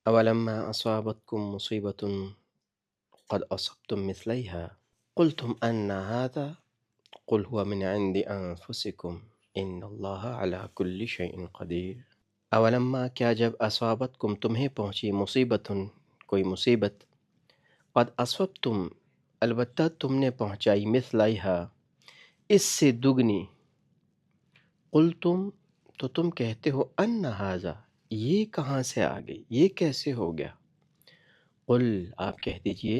اولما اصابتکم مصیبۃ قد اصبتم مثلیہا قلتم ان هذا قل هو من عند انفسکم ان اللہ علی کل شیء قدیر۔ اولما کیا جب اصابتکم تمہیں پہنچی مصیبت کوئی مصیبت، قد اصبتم البتہ تم نے پہنچائی مثلیہا اس سے دگنی، قلتم تو تم کہتے ہو ان ھذا یہ کہاں سے آ گئی، یہ کیسے ہو گیا۔ قل آپ کہہ دیجئے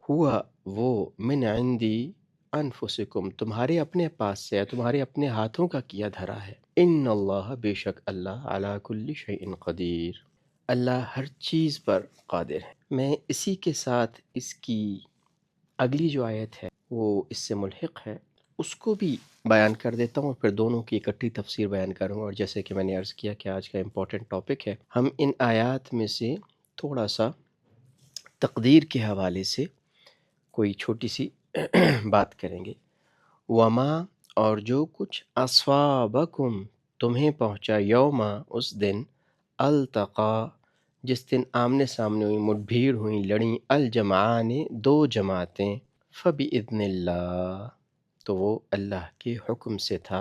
ہوا وہ من عندی انفسکم تمہارے اپنے پاس سے ہے، تمہارے اپنے ہاتھوں کا کیا دھرا ہے۔ ان اللہ بے شک اللہ علی کل شیء قدیر اللہ ہر چیز پر قادر ہے۔ میں اسی کے ساتھ اس کی اگلی جو آیت ہے وہ اس سے ملحق ہے، اس کو بھی بیان کر دیتا ہوں، پھر دونوں کی اکٹھی تفسیر بیان کروں گا۔ اور جیسے کہ میں نے عرض کیا کہ آج کا امپورٹنٹ ٹاپک ہے، ہم ان آیات میں سے تھوڑا سا تقدیر کے حوالے سے کوئی چھوٹی سی بات کریں گے۔ وما اور جو کچھ اصابکم تمہیں پہنچا یوما اس دن، التقا جس دن آمنے سامنے ہوئی، مٹ بھیڑ ہوئی، لڑیں، الجمعان دو جماعتیں، فبإذن اللہ تو وہ اللہ کے حکم سے تھا،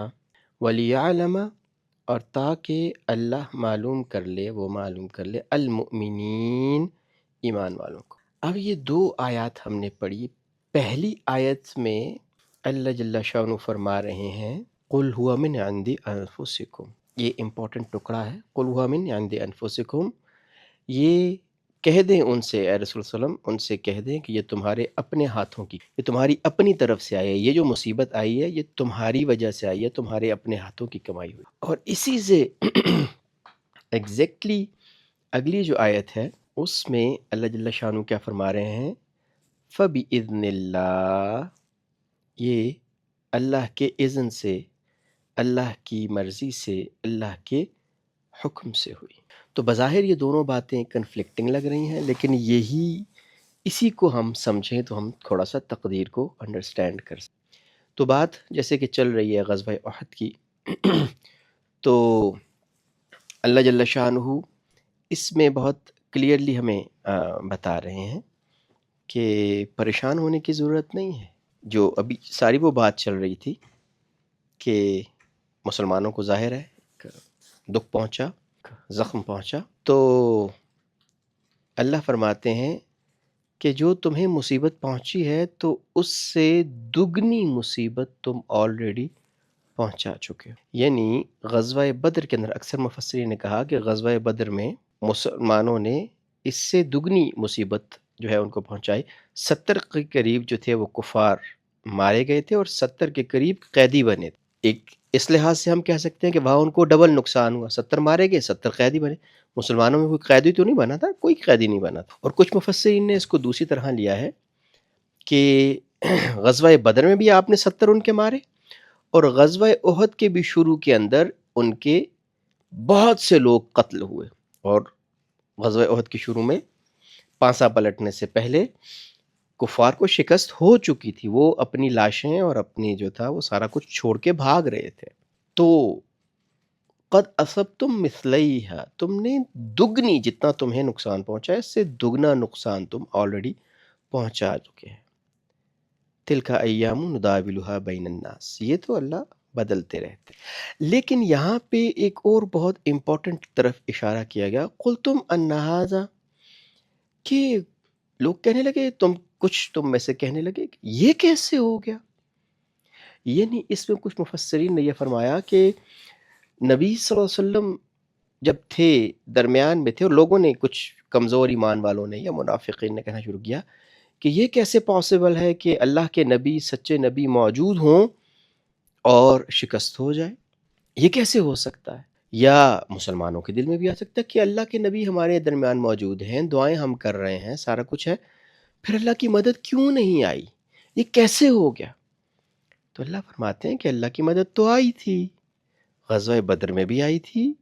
ولیعلم اور تاکہ اللہ معلوم کر لے، وہ معلوم کر لے المؤمنین ایمان والوں کو۔ اب یہ دو آیات ہم نے پڑھی۔ پہلی آیت میں اللہ جل شانہ فرما رہے ہیں قل ہوا من عند انفسکم، یہ امپورٹنٹ ٹکڑا ہے، قل ہوا من عند انفسکم، یہ کہہ دیں ان سے، اے رسول صلی اللہ علیہ وسلم ان سے کہہ دیں کہ یہ تمہارے اپنے ہاتھوں کی، یہ تمہاری اپنی طرف سے آئی ہے، یہ جو مصیبت آئی ہے یہ تمہاری وجہ سے آئی ہے، تمہارے اپنے ہاتھوں کی کمائی ہوئی۔ اور اسی سے ایگزیکٹلی اگلی جو آیت ہے اس میں اللہ جل شانہ کیا فرما رہے ہیں، فَبِإِذْنِ اللَّهِ یہ اللہ کے اذن سے، اللہ کی مرضی سے، اللہ کے حکم سے ہوئی۔ تو بظاہر یہ دونوں باتیں کنفلکٹنگ لگ رہی ہیں، لیکن اسی کو ہم سمجھیں تو ہم تھوڑا سا تقدیر کو انڈرسٹینڈ کر سکیں۔ تو بات جیسے کہ چل رہی ہے غزوہ احد کی، تو اللہ جل شانہ اس میں بہت کلیئرلی ہمیں بتا رہے ہیں کہ پریشان ہونے کی ضرورت نہیں ہے۔ جو ابھی ساری وہ بات چل رہی تھی کہ مسلمانوں کو ظاہر ہے کہ دکھ پہنچا، زخم پہنچا، تو اللہ فرماتے ہیں کہ جو تمہیں مصیبت پہنچی ہے تو اس سے دگنی مصیبت تم آلریڈی پہنچا چکے ہو۔ یعنی غزوہ بدر کے اندر اکثر مفسرین نے کہا کہ غزوہ بدر میں مسلمانوں نے اس سے دگنی مصیبت جو ہے ان کو پہنچائی۔ 70 کے قریب جو تھے وہ کفار مارے گئے تھے اور 70 کے قریب قیدی بنے تھے۔ ایک اس لحاظ سے ہم کہہ سکتے ہیں کہ وہاں ان کو ڈبل نقصان ہوا، 70 مارے گئے، 70 قیدی بنے۔ مسلمانوں میں کوئی قیدی تو نہیں بنا تھا، کوئی قیدی نہیں بنا تھا۔ اور کچھ مفسرین نے اس کو دوسری طرح لیا ہے کہ غزوہ بدر میں بھی آپ نے 70 ان کے مارے، اور غزوہ احد کے بھی شروع کے اندر ان کے بہت سے لوگ قتل ہوئے۔ اور غزوہ احد کے شروع میں پانسا پلٹنے سے پہلے کفار کو شکست ہو چکی تھی، وہ اپنی لاشیں اور اپنی جو تھا وہ سارا کچھ چھوڑ کے بھاگ رہے تھے۔ تو قد اصبتم مثلیہا تم نے دگنی، جتنا تمہیں نقصان پہنچا ہے اس سے دگنا نقصان تم آلریڈی پہنچا چکے ہیں۔ تلک ایام نداولها بین الناس، یہ تو اللہ بدلتے رہتے۔ لیکن یہاں پہ ایک اور بہت امپورٹنٹ طرف اشارہ کیا گیا، قلتم ان ھذا، کہ لوگ کہنے لگے، تم میں سے کہنے لگے کہ یہ کیسے ہو گیا۔ یعنی اس میں کچھ مفسرین نے یہ فرمایا کہ نبی صلی اللہ علیہ وسلم جب تھے درمیان میں تھے، اور لوگوں نے، کچھ کمزور ایمان والوں نے یا منافقین نے کہنا شروع کیا کہ یہ کیسے پاسبل ہے کہ اللہ کے نبی، سچے نبی موجود ہوں اور شکست ہو جائے، یہ کیسے ہو سکتا ہے۔ یا مسلمانوں کے دل میں بھی آ سکتا ہے کہ اللہ کے نبی ہمارے درمیان موجود ہیں، دعائیں ہم کر رہے ہیں، سارا کچھ ہے، پھر اللہ کی مدد کیوں نہیں آئی، یہ کیسے ہو گیا۔ تو اللہ فرماتے ہیں کہ اللہ کی مدد تو آئی تھی، غزوہ بدر میں بھی آئی تھی،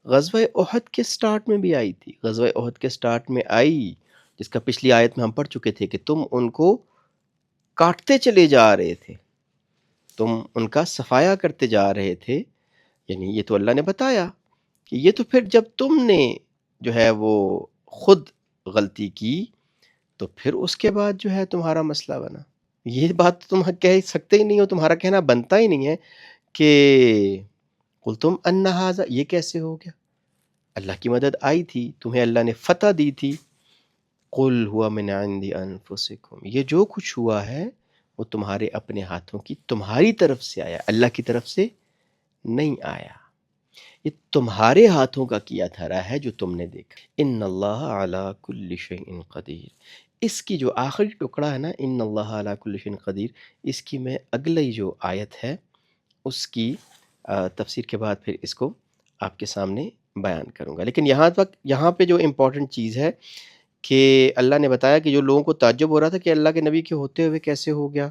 غزوہ احد کے سٹارٹ میں بھی آئی تھی۔ غزوہ احد کے سٹارٹ میں آئی، جس کا پچھلی آیت میں ہم پڑھ چکے تھے کہ تم ان کو کاٹتے چلے جا رہے تھے، تم ان کا صفایا کرتے جا رہے تھے۔ یعنی یہ تو اللہ نے بتایا کہ یہ تو پھر جب تم نے جو ہے وہ خود غلطی کی تو پھر اس کے بعد جو ہے تمہارا مسئلہ بنا. یہ بات تو تم کہہ سکتے ہی نہیں ہو، تمہارا کہنا بنتا ہی نہیں ہے کہ قل تم ان ھذا، یہ کیسے ہو گیا؟ اللہ کی مدد آئی تھی، تمہیں اللہ نے فتح دی تھی. قل ہوا من عند انفسکم، یہ جو کچھ ہوا ہے وہ تمہارے اپنے ہاتھوں کی، تمہاری طرف سے آیا، اللہ کی طرف سے نہیں آیا. یہ تمہارے ہاتھوں کا کیا دھرا ہے جو تم نے دیکھا. ان اللہ علی کل شیء قدیر، اس کی جو آخری ٹکڑا ہے نا، ان اللہ علی کل شیء قدیر، اس کی میں اگلی جو آیت ہے اس کی تفسیر کے بعد پھر اس کو آپ کے سامنے بیان کروں گا. لیکن یہاں پہ جو امپورٹنٹ چیز ہے کہ اللہ نے بتایا کہ جو لوگوں کو تعجب ہو رہا تھا کہ اللہ کے نبی کے ہوتے ہوئے کیسے ہو گیا،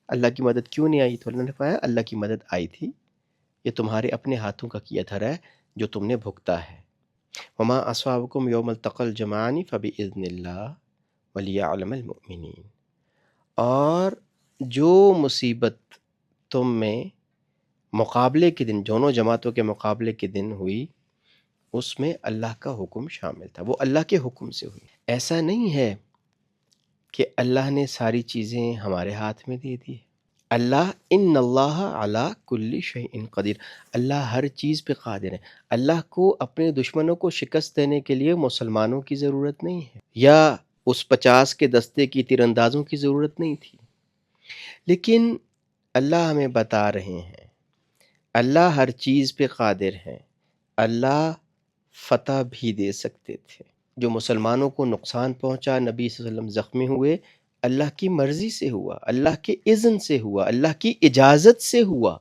اللہ کی مدد کیوں نہیں آئی، تو اللہ نے فرمایا اللہ کی مدد آئی تھی، یہ تمہارے اپنے ہاتھوں کا کیا دھرا ہے جو تم نے بھگتا ہے. وما اصابکم یوم التقى الجمعان فباذن اللہ ولیعلم المؤمنین، اور جو مصیبت تم میں مقابلے کے دن، دونوں جماعتوں کے مقابلے کے دن ہوئی، اس میں اللہ کا حکم شامل تھا، وہ اللہ کے حکم سے ہوئی. ایسا نہیں ہے کہ اللہ نے ساری چیزیں ہمارے ہاتھ میں دے دی. اللہ ان اللہ علی کل شیء قدیر، اللہ ہر چیز پہ قادر ہے. اللہ کو اپنے دشمنوں کو شکست دینے کے لیے مسلمانوں کی ضرورت نہیں ہے، یا اس 50 کے دستے کی تیر اندازوں کی ضرورت نہیں تھی. لیکن اللہ ہمیں بتا رہے ہیں اللہ ہر چیز پہ قادر ہے، اللہ فتح بھی دے سکتے تھے. جو مسلمانوں کو نقصان پہنچا، نبی صلی اللہ علیہ وسلم زخمی ہوئے، اللہ کی مرضی سے ہوا، اللہ کے اذن سے ہوا، اللہ کی اجازت سے ہوا،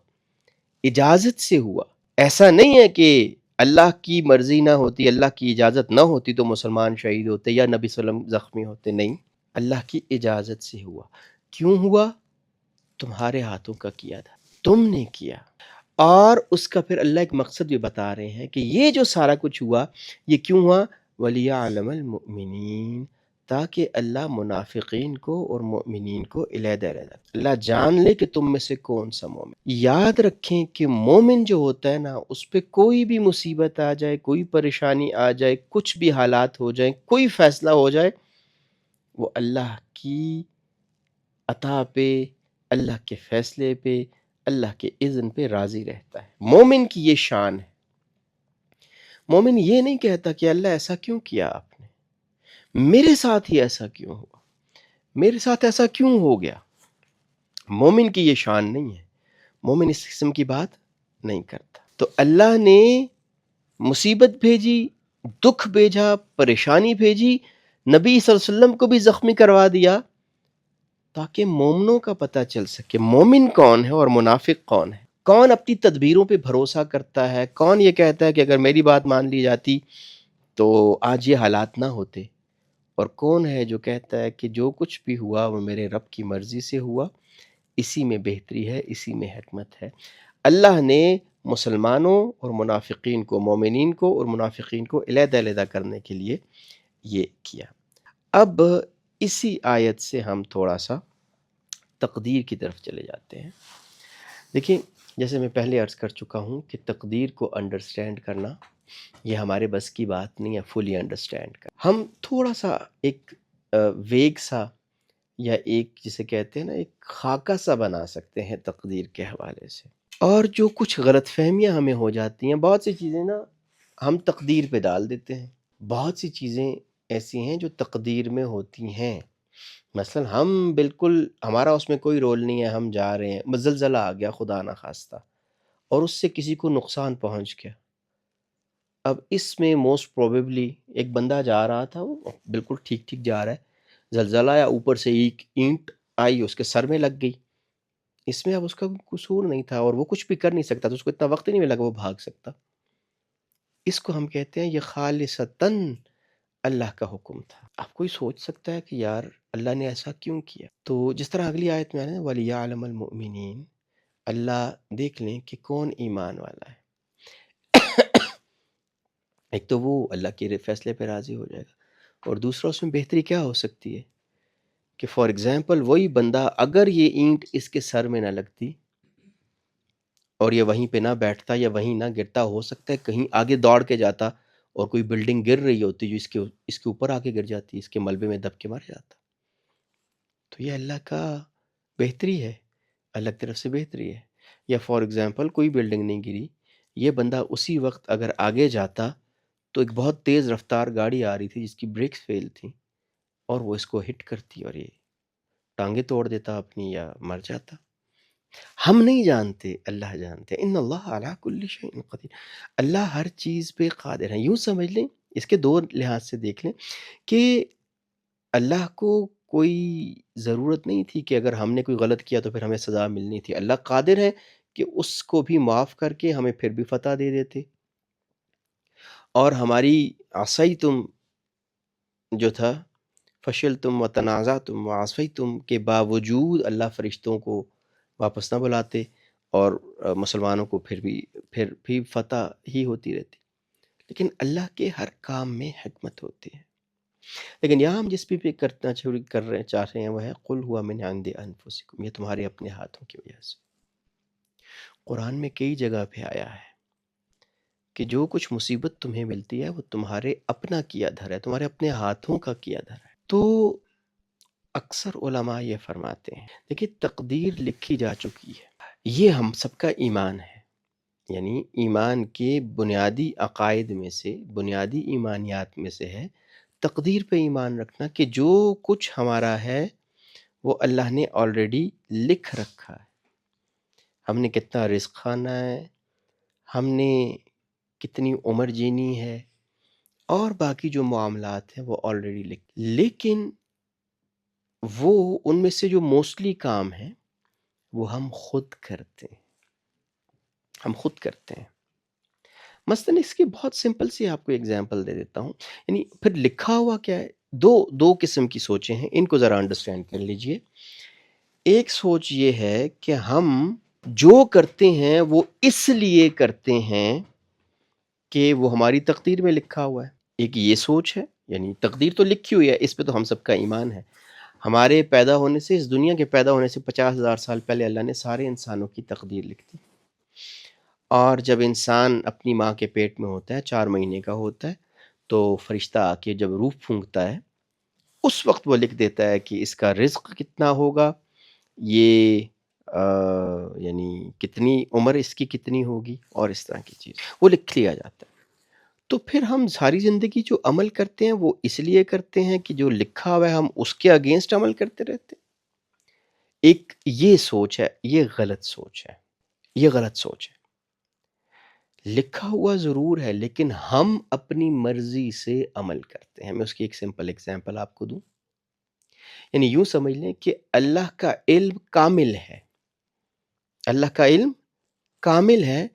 اجازت سے ہوا. ایسا نہیں ہے کہ اللہ کی مرضی نہ ہوتی، اللہ کی اجازت نہ ہوتی تو مسلمان شہید ہوتے یا نبی صلی اللہ علیہ وسلم زخمی ہوتے. نہیں، اللہ کی اجازت سے ہوا. کیوں ہوا؟ تمہارے ہاتھوں کا کیا تھا، تم نے کیا. اور اس کا پھر اللہ ایک مقصد بھی بتا رہے ہیں کہ یہ جو سارا کچھ ہوا یہ کیوں ہوا؟ وَلِيَعْلَمَ الْمُؤْمِنِينَ، تاکہ اللہ منافقین کو اور مؤمنین کو علیحدہ علیحدہ، اللہ جان لے کہ تم میں سے کون سا مومن. یاد رکھیں کہ مومن جو ہوتا ہے نا، اس پہ کوئی بھی مصیبت آ جائے، کوئی پریشانی آ جائے، کچھ بھی حالات ہو جائیں، کوئی فیصلہ ہو جائے، وہ اللہ کی عطا پہ، اللہ کے فیصلے پہ، اللہ کے اذن پہ راضی رہتا ہے. مومن کی یہ شان ہے. مومن یہ نہیں کہتا کہ اللہ ایسا کیوں کیا آپ نے، میرے ساتھ ہی ایسا کیوں ہوا، میرے ساتھ ایسا کیوں ہو گیا. مومن کی یہ شان نہیں ہے، مومن اس قسم کی بات نہیں کرتا. تو اللہ نے مصیبت بھیجی، دکھ بھیجا، پریشانی بھیجی، نبی صلی اللہ علیہ وسلم کو بھی زخمی کروا دیا تاکہ مومنوں کا پتہ چل سکے مومن کون ہے اور منافق کون ہے. کون اپنی تدبیروں پہ بھروسہ کرتا ہے، کون یہ کہتا ہے کہ اگر میری بات مان لی جاتی تو آج یہ حالات نہ ہوتے، اور کون ہے جو کہتا ہے کہ جو کچھ بھی ہوا وہ میرے رب کی مرضی سے ہوا، اسی میں بہتری ہے، اسی میں حکمت ہے. اللہ نے مسلمانوں اور منافقین کو، مومنین کو اور منافقین کو علیحدہ علیحدہ کرنے کے لیے یہ کیا. اب اسی آیت سے ہم تھوڑا سا تقدیر کی طرف چلے جاتے ہیں. دیکھیں، جیسے میں پہلے عرض کر چکا ہوں کہ تقدیر کو انڈرسٹینڈ کرنا یہ ہمارے بس کی بات نہیں ہے، فلی انڈرسٹینڈ کر. ہم تھوڑا سا ایک ویگ سا، یا ایک جسے کہتے ہیں نا ایک خاکہ سا بنا سکتے ہیں تقدیر کے حوالے سے. اور جو کچھ غلط فہمیاں ہمیں ہو جاتی ہیں، بہت سی چیزیں نا ہم تقدیر پہ ڈال دیتے ہیں. بہت سی چیزیں ایسی ہیں جو تقدیر میں ہوتی ہیں. مثلا ہم بالکل، ہمارا اس میں کوئی رول نہیں ہے، ہم جا رہے ہیں، زلزلہ آ گیا خدا نہ خواستہ اور اس سے کسی کو نقصان پہنچ گیا. اب اس میں موسٹ پروبیبلی ایک بندہ جا رہا تھا، وہ بالکل ٹھیک ٹھیک جا رہا ہے، زلزلہ آیا، اوپر سے ایک اینٹ آئی اس کے سر میں لگ گئی. اس میں اب اس کا قصور نہیں تھا اور وہ کچھ بھی کر نہیں سکتا، تو اس کو اتنا وقت نہیں ملا کہ وہ بھاگ سکتا. اس کو ہم کہتے ہیں یہ خالصتاً اللہ کا حکم تھا. اب کوئی سوچ سکتا ہے کہ یار اللہ نے ایسا کیوں کیا؟ تو جس طرح اگلی آیت میں آیا نا وَلِيَعْلَمَ الْمُؤْمِنِينَ، اللہ دیکھ لیں کہ کون ایمان والا ہے. ایک تو وہ اللہ کے فیصلے پہ راضی ہو جائے گا، اور دوسرا اس میں بہتری کیا ہو سکتی ہے کہ فار ایگزامپل وہی بندہ اگر یہ اینٹ اس کے سر میں نہ لگتی اور یہ وہیں پہ نہ بیٹھتا یا وہیں نہ گرتا، ہو سکتا ہے کہیں آگے دوڑ کے جاتا اور کوئی بلڈنگ گر رہی ہوتی جو اس کے اوپر آ کے گر جاتی، اس کے ملبے میں دب کے مر جاتا. تو یہ اللہ کا بہتری ہے، اللہ کی طرف سے بہتری ہے. یا فار ایگزامپل کوئی بلڈنگ نہیں گری، یہ بندہ اسی وقت اگر آگے جاتا تو ایک بہت تیز رفتار گاڑی آ رہی تھی جس کی بریکس فیل تھیں، اور وہ اس کو ہٹ کرتی اور یہ ٹانگیں توڑ دیتا اپنی یا مر جاتا. ہم نہیں جانتے، اللہ جانتے. ان اللہ علی کل شیء قدیر، اللہ ہر چیز پہ قادر ہے. یوں سمجھ لیں، اس کے دو لحاظ سے دیکھ لیں کہ اللہ کو کوئی ضرورت نہیں تھی کہ اگر ہم نے کوئی غلط کیا تو پھر ہمیں سزا ملنی تھی. اللہ قادر ہے کہ اس کو بھی معاف کر کے ہمیں پھر بھی فتح دے دیتے. اور ہماری عصیتم جو تھا، فشلتم و تنازعتم و عصیتم کے باوجود اللہ فرشتوں کو واپس نہ بلاتے، اور مسلمانوں کو پھر بھی فتح ہی ہوتی رہتی. لیکن اللہ کے ہر کام میں حکمت ہوتی ہے. لیکن یہاں ہم جس پہ کرنا چاہ رہے ہیں وہ ہے قل ہوا من عند انفسکم، یہ تمہارے اپنے ہاتھوں کی وجہ سے. قرآن میں کئی جگہ پہ آیا ہے کہ جو کچھ مصیبت تمہیں ملتی ہے وہ تمہارے اپنا کیا دھر ہے، تمہارے اپنے ہاتھوں کا کیا دھر ہے. تو اکثر علماء یہ فرماتے ہیں دیکھیں تقدیر لکھی جا چکی ہے، یہ ہم سب کا ایمان ہے. یعنی ایمان کے بنیادی عقائد میں سے، بنیادی ایمانیات میں سے ہے تقدیر پہ ایمان رکھنا، کہ جو کچھ ہمارا ہے وہ اللہ نے آلریڈی لکھ رکھا ہے. ہم نے کتنا رزق کھانا ہے، ہم نے کتنی عمر جینی ہے، اور باقی جو معاملات ہیں وہ آلریڈی لیکن وہ ان میں سے جو موسٹلی کام ہیں وہ ہم خود کرتے ہیں. مثلاً اس کی بہت سمپل سی آپ کو ایگزامپل دے دیتا ہوں. یعنی پھر لکھا ہوا کیا ہے، دو قسم کی سوچیں ہیں، ان کو ذرا انڈرسٹینڈ کر لیجئے. ایک سوچ یہ ہے کہ ہم جو کرتے ہیں وہ اس لیے کرتے ہیں کہ وہ ہماری تقدیر میں لکھا ہوا ہے. ایک یہ سوچ ہے، یعنی تقدیر تو لکھی ہوئی ہے، اس پہ تو ہم سب کا ایمان ہے. ہمارے پیدا ہونے سے، اس دنیا کے پیدا ہونے سے 50,000 سال پہلے اللہ نے سارے انسانوں کی تقدیر لکھ دی. اور جب انسان اپنی ماں کے پیٹ میں ہوتا ہے، 4 مہینے کا ہوتا ہے، تو فرشتہ آ کے جب روح پھونکتا ہے اس وقت وہ لکھ دیتا ہے کہ اس کا رزق کتنا ہوگا، یہ یعنی کتنی عمر اس کی کتنی ہوگی، اور اس طرح کی چیز وہ لکھ لیا جاتا ہے. تو پھر ہم ساری زندگی جو عمل کرتے ہیں وہ اس لیے کرتے ہیں کہ جو لکھا ہوا ہے ہم اس کے اگینسٹ عمل کرتے رہتے ہیں. ایک یہ سوچ ہے، یہ غلط سوچ ہے. لکھا ہوا ضرور ہے لیکن ہم اپنی مرضی سے عمل کرتے ہیں. میں اس کی ایک سمپل ایگزامپل آپ کو دوں. یعنی یوں سمجھ لیں کہ اللہ کا علم کامل ہے،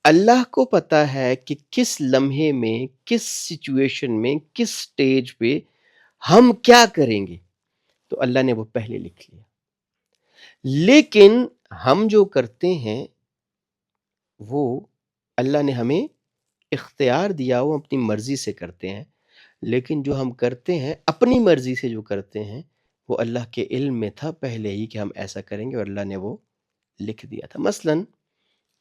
اللہ کو پتا ہے کہ کس لمحے میں، کس سچویشن میں، کس سٹیج پہ ہم کیا کریں گے، تو اللہ نے وہ پہلے لکھ لیا. لیکن ہم جو کرتے ہیں وہ اللہ نے ہمیں اختیار دیا، وہ اپنی مرضی سے کرتے ہیں. لیکن جو ہم کرتے ہیں اپنی مرضی سے جو کرتے ہیں وہ اللہ کے علم میں تھا پہلے ہی کہ ہم ایسا کریں گے، اور اللہ نے وہ لکھ دیا تھا. مثلاً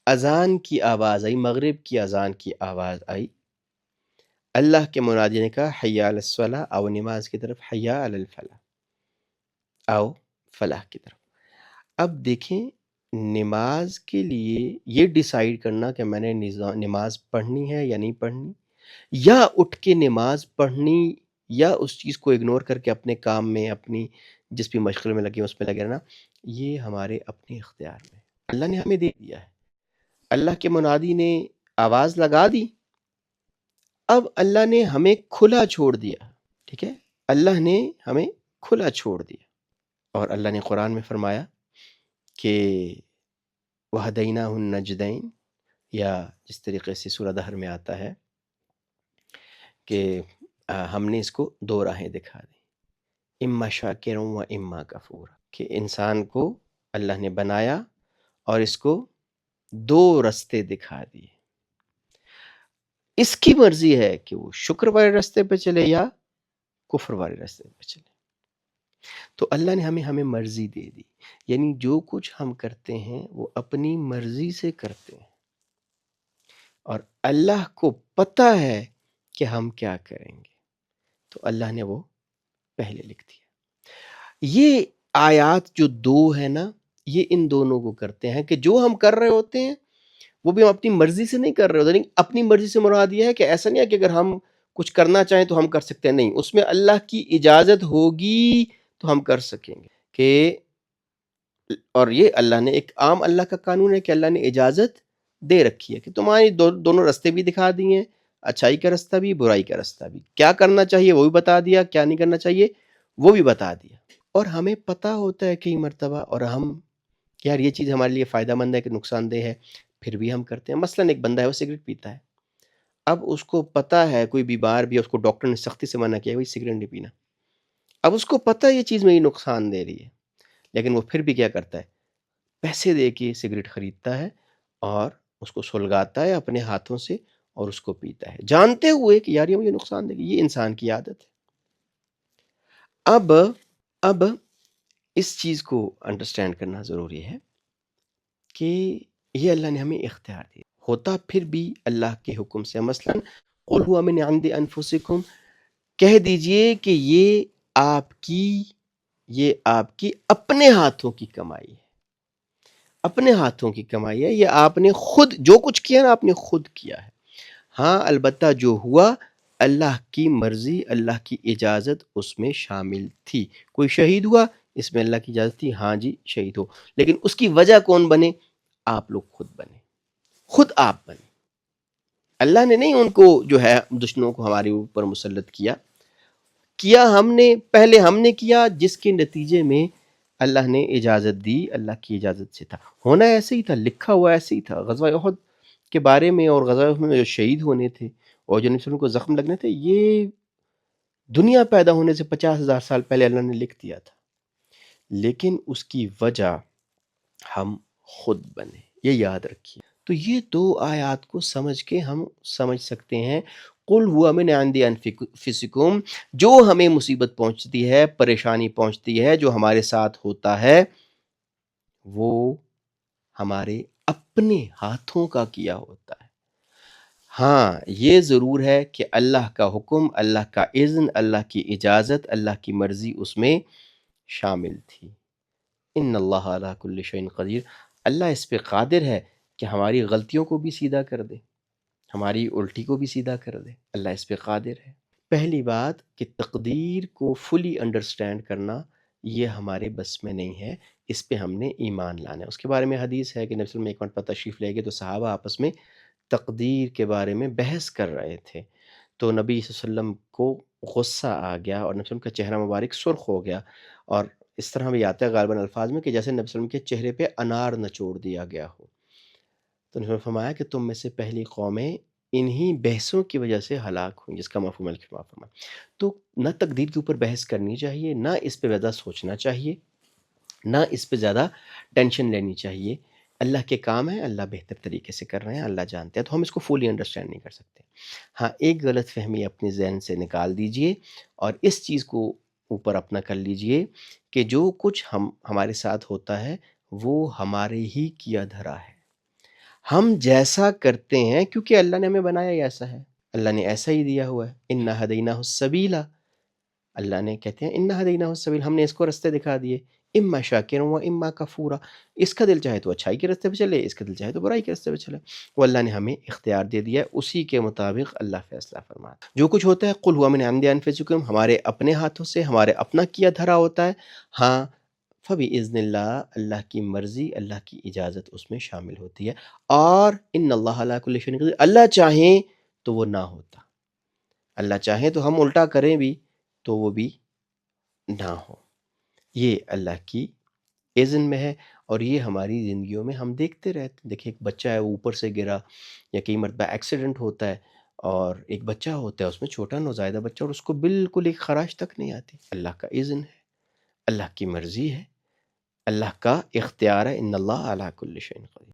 اذان کی آواز آئی، مغرب کی اذان کی آواز آئی، اللہ کے منادی نے کہا حی علی الصلاۃ، آؤ نماز کی طرف، حی علی الفلاح، آؤ فلاح کی طرف. اب دیکھیں نماز کے لیے یہ ڈیسائیڈ کرنا کہ میں نے نماز پڑھنی ہے یا نہیں پڑھنی، یا اٹھ کے نماز پڑھنی، یا اس چیز کو اگنور کر کے اپنے کام میں، اپنی جس بھی مشغلے میں لگے اس میں لگے رہنا، یہ ہمارے اپنے اختیار میں اللہ نے ہمیں دے دیا ہے. اللہ کے منادی نے آواز لگا دی، اب اللہ نے ہمیں کھلا چھوڑ دیا. ٹھیک ہے، اللہ نے ہمیں کھلا چھوڑ دیا. اور اللہ نے قرآن میں فرمایا کہ وَهَدَيْنَاهُ النَّجْدَيْن، یا جس طریقے سے سورہ دہر میں آتا ہے کہ ہم نے اس کو 2 راہیں دکھا دی، اما شاکر و اما کفور، کہ انسان کو اللہ نے بنایا اور اس کو 2 رستے دکھا دیے. اس کی مرضی ہے کہ وہ شکر والے رستے پہ چلے یا کفر والے رستے پہ چلے. تو اللہ نے ہمیں مرضی دے دی. یعنی جو کچھ ہم کرتے ہیں وہ اپنی مرضی سے کرتے ہیں، اور اللہ کو پتہ ہے کہ ہم کیا کریں گے، تو اللہ نے وہ پہلے لکھ دیا۔ یہ آیات جو دو ہے نا، یہ ان دونوں کو کرتے ہیں کہ جو ہم کر رہے ہوتے ہیں وہ بھی ہم اپنی مرضی سے نہیں کر رہے ہوتے، لیکن اپنی مرضی سے مراد یہ ہے کہ ایسا نہیں ہے کہ اگر ہم کچھ کرنا چاہیں تو ہم کر سکتے ہیں، نہیں، اس میں اللہ کی اجازت ہوگی تو ہم کر سکیں گے کہ، اور یہ اللہ نے ایک عام اللہ کا قانون ہے کہ اللہ نے اجازت دے رکھی ہے کہ تمہاری دونوں رستے بھی دکھا دیے ہیں، اچھائی کا رستہ بھی، برائی کا رستہ بھی، کیا کرنا چاہیے وہ بھی بتا دیا، کیا نہیں کرنا چاہیے وہ بھی بتا دیا، اور ہمیں پتہ ہوتا ہے کئی مرتبہ، اور ہم یار یہ چیز ہمارے لیے فائدہ مند ہے کہ نقصان دہ ہے، پھر بھی ہم کرتے ہیں۔ مثلاً ایک بندہ ہے وہ سگریٹ پیتا ہے، اب اس کو پتہ ہے، کوئی بیمار بھی ہے، اس کو ڈاکٹر نے سختی سے منع کیا ہے بھائی سگریٹ نہیں پینا، اب اس کو پتہ ہے یہ چیز میری نقصان دے رہی ہے، لیکن وہ پھر بھی کیا کرتا ہے، پیسے دے کے سگریٹ خریدتا ہے اور اس کو سلگاتا ہے اپنے ہاتھوں سے اور اس کو پیتا ہے، جانتے ہوئے کہ یار یہ مجھے نقصان دے گی۔ یہ انسان کی عادت ہے۔ اب اس چیز کو انڈرسٹینڈ کرنا ضروری ہے کہ یہ اللہ نے ہمیں اختیار دیا، ہوتا پھر بھی اللہ کے حکم سے۔ مثلاً قل ہوا من عند انفسکم، کہہ دیجئے کہ یہ آپ کی اپنے ہاتھوں کی کمائی ہے، اپنے ہاتھوں کی کمائی ہے، یہ آپ نے خود جو کچھ کیا نا، آپ نے خود کیا ہے۔ ہاں البتہ جو ہوا اللہ کی مرضی، اللہ کی اجازت اس میں شامل تھی۔ کوئی شہید ہوا، اس میں اللہ کی اجازت تھی، ہاں جی شہید ہو، لیکن اس کی وجہ کون بنے؟ آپ لوگ خود بنے، خود آپ بنے۔ اللہ نے نہیں ان کو جو ہے دشمنوں کو ہمارے اوپر مسلط کیا ہم نے، پہلے ہم نے کیا، جس کے نتیجے میں اللہ نے اجازت دی، اللہ کی اجازت سے تھا، ہونا ایسے ہی تھا، لکھا ہوا ایسے ہی تھا۔ غزوہ احد کے بارے میں، اور غزوہ احد میں جو شہید ہونے تھے اور جو نبی کو زخم لگنے تھے، یہ دنیا پیدا ہونے سے 50,000 سال پہلے اللہ نے لکھ دیا تھا، لیکن اس کی وجہ ہم خود بنے، یہ یاد رکھیے۔ تو یہ دو آیات کو سمجھ کے ہم سمجھ سکتے ہیں قل ہوا من عند انفسکم، جو ہمیں مصیبت پہنچتی ہے، پریشانی پہنچتی ہے، جو ہمارے ساتھ ہوتا ہے، وہ ہمارے اپنے ہاتھوں کا کیا ہوتا ہے۔ ہاں یہ ضرور ہے کہ اللہ کا حکم، اللہ کا اذن، اللہ کی اجازت، اللہ کی مرضی اس میں شامل تھی۔ ان اللہ علی کل شیء قدیر، اللہ اس پہ قادر ہے کہ ہماری غلطیوں کو بھی سیدھا کر دے، ہماری الٹی کو بھی سیدھا کر دے، اللہ اس پہ قادر ہے۔ پہلی بات کہ تقدیر کو فلی انڈرسٹینڈ کرنا یہ ہمارے بس میں نہیں ہے، اس پہ ہم نے ایمان لانا ہے۔ اس کے بارے میں حدیث ہے کہ نبی صلی اللہ علیہ وسلم ایک مرتبہ تشریف لے گئے تو صحابہ آپس میں تقدیر کے بارے میں بحث کر رہے تھے، تو نبی صلی اللہ علیہ وسلم کو غصہ آ گیا اور نبی صلی اللہ علیہ وسلم کا چہرہ مبارک سرخ ہو گیا، اور اس طرح بھی آتا ہے غالباً الفاظ میں کہ جیسے نبی صلی اللہ علیہ وسلم کے چہرے پہ انار نچوڑ دیا گیا ہو۔ تو نبی صلی اللہ علیہ وسلم نے فرمایا کہ تم میں سے پہلی قومیں انہی بحثوں کی وجہ سے ہلاک ہوئیں، جس کا مفہوم ہے کہ معاف فرمائے۔ تو نہ تقدیر کے اوپر بحث کرنی چاہیے، نہ اس پہ زیادہ سوچنا چاہیے، نہ اس پہ زیادہ ٹینشن لینی چاہیے۔ اللہ کے کام ہیں، اللہ بہتر طریقے سے کر رہے ہیں، اللہ جانتے ہیں، تو ہم اس کو فلی انڈرسٹینڈ نہیں کر سکتے۔ ہاں ایک غلط فہمی اپنے ذہن سے نکال دیجئے اور اس چیز کو اوپر اپنا کر لیجئے کہ جو کچھ ہمارے ساتھ ہوتا ہے وہ ہمارے ہی کیا دھرا ہے، ہم جیسا کرتے ہیں کیونکہ اللہ نے ہمیں بنایا ہی ایسا ہے، اللہ نے ایسا ہی دیا ہوا ہے۔ انا ہدیناہ السبیل، اللہ نے کہتے ہیں انا ہدیناہ السبیل، ہم نے اس کو رستے دکھا دیے، اما شاکرا و اما کفورا، اس کا دل چاہے تو اچھائی کے رستے پہ چلے، اس کا دل چاہے تو برائی کے رستے پہ چلے، وہ اللہ نے ہمیں اختیار دے دیا ہے، اسی کے مطابق اللہ فیصلہ فرماتا ہے۔ جو کچھ ہوتا ہے قل ہوا من عند انفسکم، ہمارے اپنے ہاتھوں سے، ہمارے اپنا کیا دھرا ہوتا ہے، ہاں فباذن اللہ، اللہ کی مرضی، اللہ کی اجازت اس میں شامل ہوتی ہے، اور ان اللہ علی کل شیء قدیر، اللہ چاہیں تو وہ نہ ہوتا، اللہ چاہیں تو ہم الٹا کریں بھی تو وہ بھی نہ ہو، یہ اللہ کی اذن میں ہے، اور یہ ہماری زندگیوں میں ہم دیکھتے رہتے ہیں۔ دیکھیں ایک بچہ ہے وہ اوپر سے گرا، یا کئی مرتبہ ایکسیڈنٹ ہوتا ہے اور ایک بچہ ہوتا ہے اس میں، چھوٹا نوزائیدہ بچہ، اور اس کو بالکل ایک خراش تک نہیں آتی، اللہ کا اذن ہے، اللہ کی مرضی ہے، اللہ کا اختیار ہے، ان اللہ علی کل شیء قدیر۔